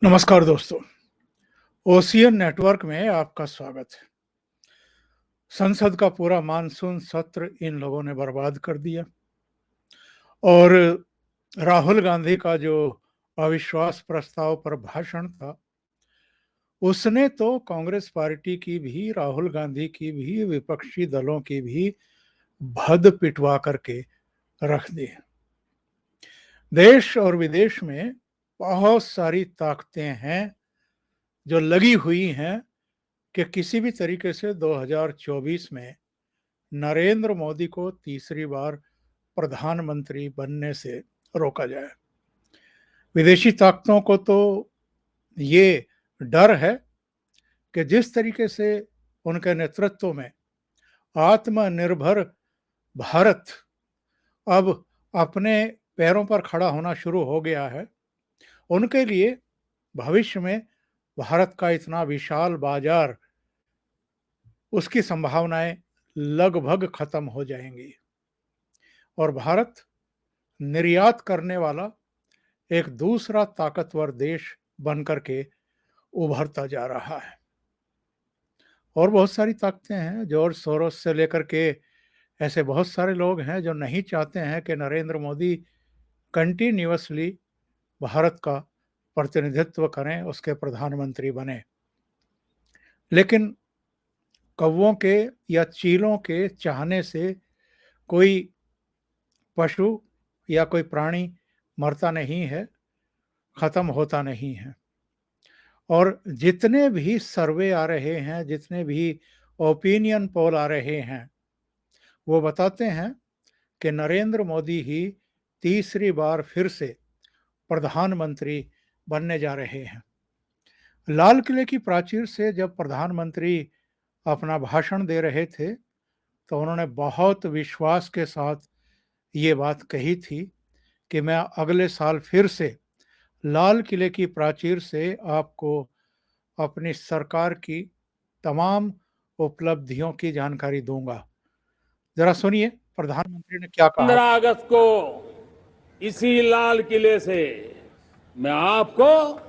नमस्कार दोस्तों, ocean network में आपका स्वागत है। संसद का पूरा मानसून सत्र इन लोगों ने बर्बाद कर दिया और राहुल गांधी का जो अविश्वास प्रस्ताव पर भाषण था, उसने तो कांग्रेस पार्टी की भी, राहुल गांधी की भी, विपक्षी दलों की भी भद पिटवा करके रख दी। देश और विदेश में बहुत सारी ताकतें हैं जो लगी हुई हैं कि किसी भी तरीके से 2024 में नरेंद्र मोदी को तीसरी बार प्रधानमंत्री बनने से रोका जाए। विदेशी ताकतों को तो ये डर है कि जिस तरीके से उनके नेतृत्व में आत्मनिर्भर भारत अब अपने पैरों पर खड़ा होना शुरू हो गया है, उनके लिए भविष्य में भारत का इतना विशाल बाजार, उसकी संभावनाएं लगभग खत्म हो जाएंगी और भारत निर्यात करने वाला एक दूसरा ताकतवर देश बनकर के उभरता जा रहा है। और बहुत सारी ताकतें हैं, जॉर्ज सोरोस से लेकर के ऐसे बहुत सारे लोग हैं जो नहीं चाहते हैं कि नरेंद्र मोदी कंटिन्यूअसली भारत का प्रतिनिधित्व करें, उसके प्रधानमंत्री बने। लेकिन कौवों के या चीलों के चाहने से कोई पशु या कोई प्राणी मरता नहीं है, खत्म होता नहीं है। और जितने भी सर्वे आ रहे हैं, जितने भी ओपिनियन पोल आ रहे हैं, वो बताते हैं कि नरेंद्र मोदी ही तीसरी बार फिर से प्रधानमंत्री बनने जा रहे हैं। लाल किले की प्राचीर से जब प्रधानमंत्री अपना भाषण दे रहे थे तो उन्होंने बहुत विश्वास के साथ ये बात कही थी कि मैं अगले साल फिर से लाल किले की प्राचीर से आपको अपनी सरकार की तमाम उपलब्धियों की जानकारी दूंगा। जरा सुनिए प्रधानमंत्री ने क्या कहा। 15 अगस्त को इसी लाल किले से मैं आपको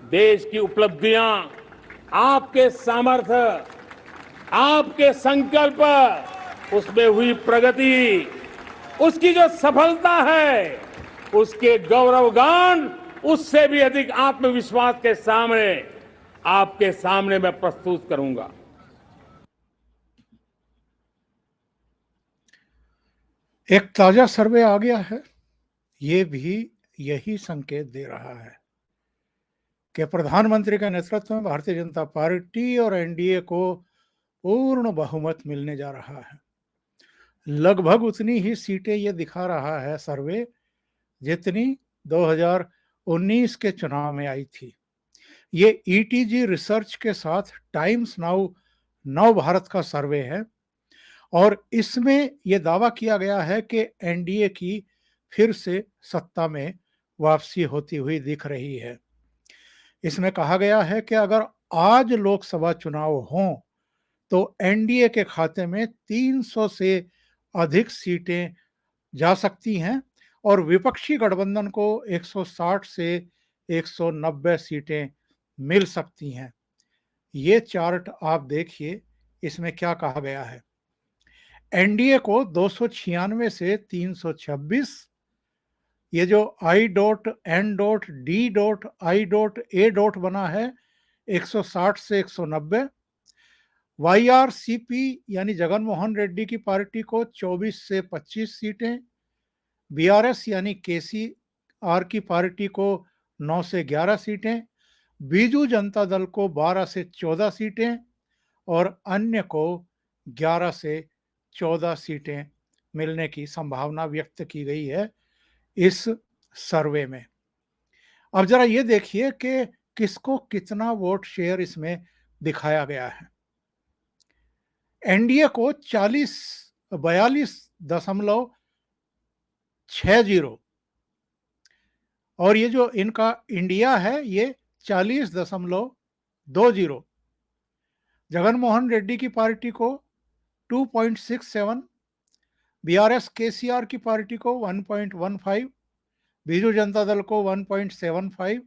देश की उपलब्धियां, आपके सामर्थ्य, आपके संकल्प, उसमें हुई प्रगति, उसकी जो सफलता है, उसके गौरवगान, उससे भी अधिक आत्मविश्वास के सामने आपके सामने मैं प्रस्तुत करूंगा। एक ताजा सर्वे आ गया है, ये भी यही संकेत दे रहा है कि प्रधानमंत्री के नेतृत्व में भारतीय जनता पार्टी और एनडीए को पूर्ण बहुमत मिलने जा रहा है। लगभग उतनी ही सीटें ये दिखा रहा है सर्वे जितनी 2019 के चुनाव में आई थी। ये ईटीजी रिसर्च के साथ टाइम्स नाउ नव भारत का सर्वे है और इसमें यह दावा किया गया है कि एनडीए की फिर से सत्ता में वापसी होती हुई दिख रही है। इसमें कहा गया है कि अगर आज लोकसभा चुनाव हों तो एनडीए के खाते में 300 से अधिक सीटें जा सकती हैं और विपक्षी गठबंधन को 160 से 190 सीटें मिल सकती हैं। ये चार्ट आप देखिए, इसमें क्या कहा गया है। एनडीए को 296 से 326, ये जो I dot N dot D dot I dot A dot बना है 160 से 190, वाईआरसीपी यानी जगन मोहन रेड्डी की पार्टी को 24 से 25 सीटें, बीआरएस यानी केसीआर की पार्टी को 9 से 11 सीटें, बीजू जनता दल को 12 से 14 सीटें और अन्य को 11 से 14 सीटें मिलने की संभावना व्यक्त की गई है इस सर्वे में। अब जरा ये देखिए कि किसको कितना वोट शेयर इसमें दिखाया गया है। एनडीए को 42.60 और ये जो इनका इंडिया है ये 40.20। जगनमोहन रेड्डी की पार्टी को 2.67, बीआरएस केसीआर की पार्टी को 1.15, बीजू जनता दल को 1.75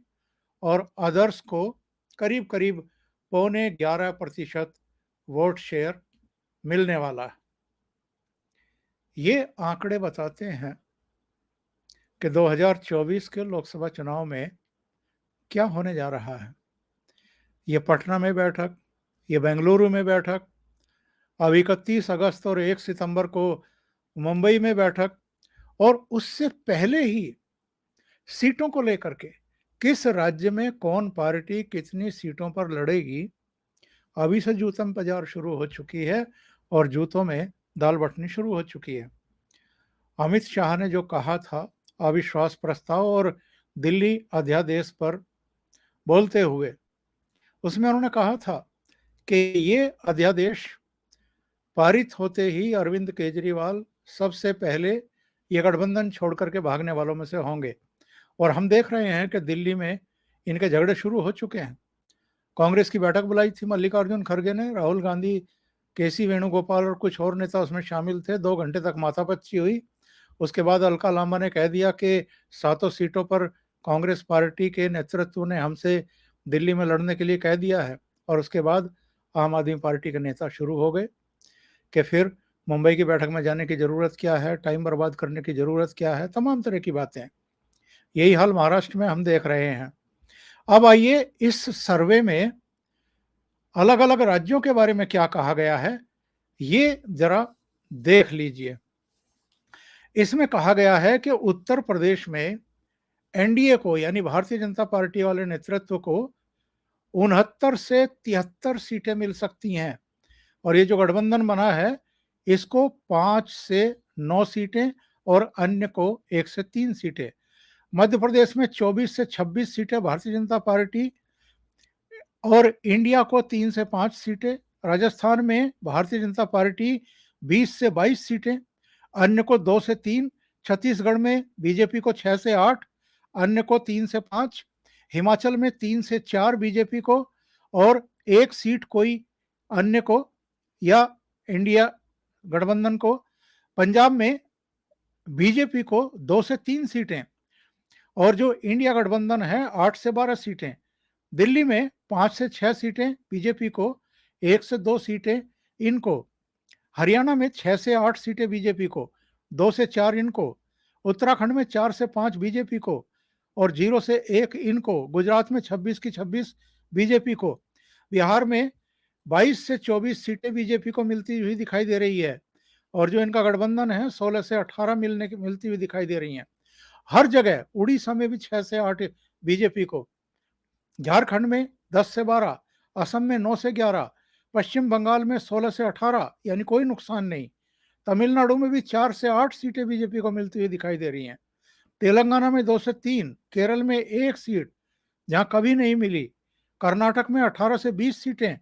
और अदर्स को करीब करीब 11.25% वोट शेयर मिलने वाला है। ये आंकड़े बताते हैं कि 2024 के लोकसभा चुनाव में क्या होने जा रहा है। ये पटना में बैठक, ये बेंगलुरु में बैठक, अब 31 अगस्त और 1 सितंबर को मुंबई में बैठक, और उससे पहले ही सीटों को लेकर के किस राज्य में कौन पार्टी कितनी सीटों पर लड़ेगी, अभी से जूतम बाजार शुरू हो चुकी है और जूतों में दाल बटनी शुरू हो चुकी है। अमित शाह ने जो कहा था अविश्वास प्रस्ताव और दिल्ली अध्यादेश पर बोलते हुए, उसमें उन्होंने कहा था कि ये अध्यादेश पारित होते ही अरविंद केजरीवाल सबसे पहले ये गठबंधन छोड़ करके भागने वालों में से होंगे। और हम देख रहे हैं कि दिल्ली में इनके झगड़े शुरू हो चुके हैं। कांग्रेस की बैठक बुलाई थी मल्लिकार्जुन खड़गे ने, राहुल गांधी, केसी वेणुगोपाल और कुछ और नेता उसमें शामिल थे। 2 घंटे तक माथापच्ची हुई। उसके बाद अलका लांबा ने कह दिया कि 7 सीटों पर कांग्रेस पार्टी के नेतृत्व ने हमसे दिल्ली में लड़ने के लिए कह दिया है। और उसके बाद आम आदमी पार्टी के नेता शुरू हो गए कि फिर मुंबई की बैठक में जाने की ज़रूरत क्या है, टाइम बर्बाद करने की ज़रूरत क्या है, तमाम तरह की बातें। यही हाल महाराष्ट्र में हम देख रहे हैं। अब आइए इस सर्वे में अलग अलग राज्यों के बारे में क्या कहा गया है ये जरा देख लीजिए। इसमें कहा गया है कि उत्तर प्रदेश में एनडीए को, यानी भारतीय जनता पार्टी वाले नेतृत्व को 69 से 73 सीटें मिल सकती हैं। और ये जो गठबंधन बना है इसको 5 से 9 सीटें और अन्य को 1 से 3 सीटें। मध्य प्रदेश में 24 से 26 सीटें भारतीय जनता पार्टी और इंडिया को 3 से 5 सीटें। राजस्थान में भारतीय जनता पार्टी 20 से 22 सीटें, अन्य को 2 से 3। छत्तीसगढ़ में बीजेपी को 6 से 8, अन्य को 3 से 5। हिमाचल में 3 से 4 बीजेपी को और 1 सीट कोई अन्य को या इंडिया गठबंधन को। पंजाब में बीजेपी को 2 से 3 सीटें और जो इंडिया गठबंधन है 8 से 12 सीटें। दिल्ली में 5 से 6 सीटें बीजेपी को, 1 से 2 सीटें इनको। हरियाणा में 6 से 8 सीटें बीजेपी को, 2 से 4 इनको। उत्तराखंड में 4 से 5 बीजेपी को और 0 से 1 इनको। गुजरात में 26 की 26 बीजेपी को। बिहार में 22 से 24 सीटें बीजेपी को मिलती हुई दिखाई दे रही है और जो इनका गठबंधन है 16 से 18 मिलती हुई दिखाई दे रही हैं। हर जगह, उड़ीसा में भी 6 से 8 बीजेपी को, झारखंड में 10 से 12, असम में 9 से 11, पश्चिम बंगाल में 16 से 18, यानी कोई नुकसान नहीं। तमिलनाडु में भी 4 से 8 सीटें बीजेपी को मिलती हुई दिखाई दे रही हैं। तेलंगाना में 2 से 3, केरल में 1 सीट जहां कभी नहीं मिली। कर्नाटक में 18 से 20 सीटें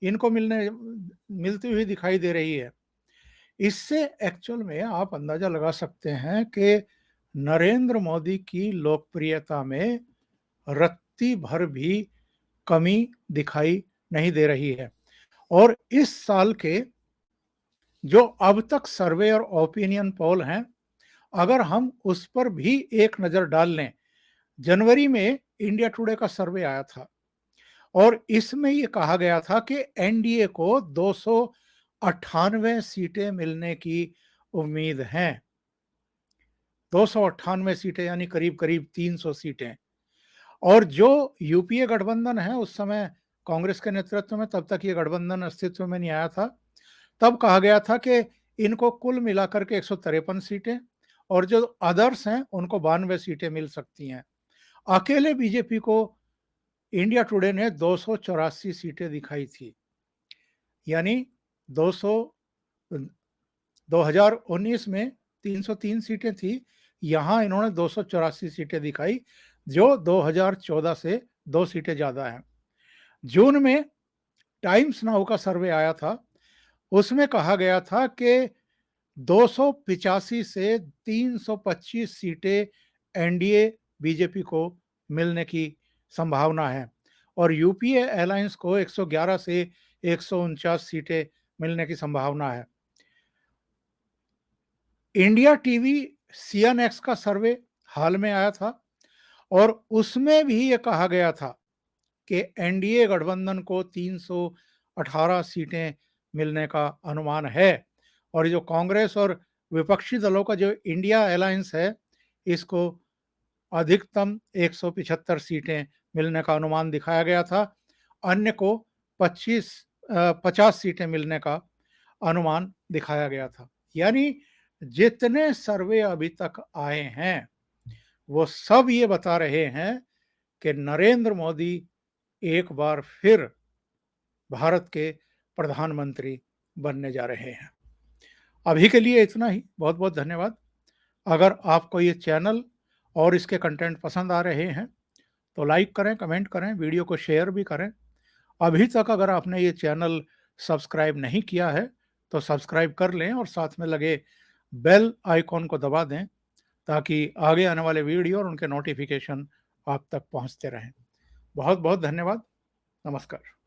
इनको मिलती हुई दिखाई दे रही है। इससे एक्चुअल में आप अंदाजा लगा सकते हैं कि नरेंद्र मोदी की लोकप्रियता में रत्ती भर भी कमी दिखाई नहीं दे रही है। और इस साल के जो अब तक सर्वे और ओपिनियन पोल हैं, अगर हम उस पर भी एक नजर डाल लें, जनवरी में इंडिया टुडे का सर्वे आया था और इसमें ये कहा गया था कि एनडीए को 298 सीटें मिलने की उम्मीद है। 298 सीटें यानी करीब करीब 300 सीटें। और जो यूपीए गठबंधन है, उस समय कांग्रेस के नेतृत्व में, तब तक ये गठबंधन अस्तित्व में नहीं आया था, तब कहा गया था कि इनको कुल मिलाकर के 153 सीटें और जो अदर्स हैं उनको 92 सीटें मिल सकती हैं। अकेले बीजेपी को इंडिया टुडे ने 284 सीटें दिखाई थी, यानी 2019 में 303 सीटें थी, यहां इन्होंने 284 सीटें दिखाई, जो 2014 से 2 सीटें ज्यादा हैं। जून में टाइम्स नाउ का सर्वे आया था, उसमें कहा गया था कि 285 से 325 सीटें एनडीए बीजेपी को मिलने की संभावना है और यूपीए अलायंस को 111 से 149 सीटें मिलने की संभावना है। इंडिया टीवी सीएनएक्स का सर्वे हाल में आया था और उसमें भी ये कहा गया था कि एनडीए गठबंधन को 318 सीटें मिलने का अनुमान है और जो कांग्रेस और विपक्षी दलों का जो इंडिया अलायंस है, इसको अधिकतम 175 सीटें मिलने का अनुमान दिखाया गया था। अन्य को 50 सीटें मिलने का अनुमान दिखाया गया था। यानी जितने सर्वे अभी तक आए हैं, वो सब ये बता रहे हैं कि नरेंद्र मोदी एक बार फिर भारत के प्रधानमंत्री बनने जा रहे हैं। अभी के लिए इतना ही। बहुत-बहुत धन्यवाद। अगर आपको ये चैनल और इसके कंटेंट पसंद आ रहे हैं, तो लाइक करें, कमेंट करें, वीडियो को शेयर भी करें। अभी तक अगर आपने ये चैनल सब्सक्राइब नहीं किया है, तो सब्सक्राइब कर लें और साथ में लगे बेल आइकॉन को दबा दें, ताकि आगे आने वाले वीडियो और उनके नोटिफिकेशन आप तक पहुंचते रहें। बहुत-बहुत धन्यवाद। नमस्कार।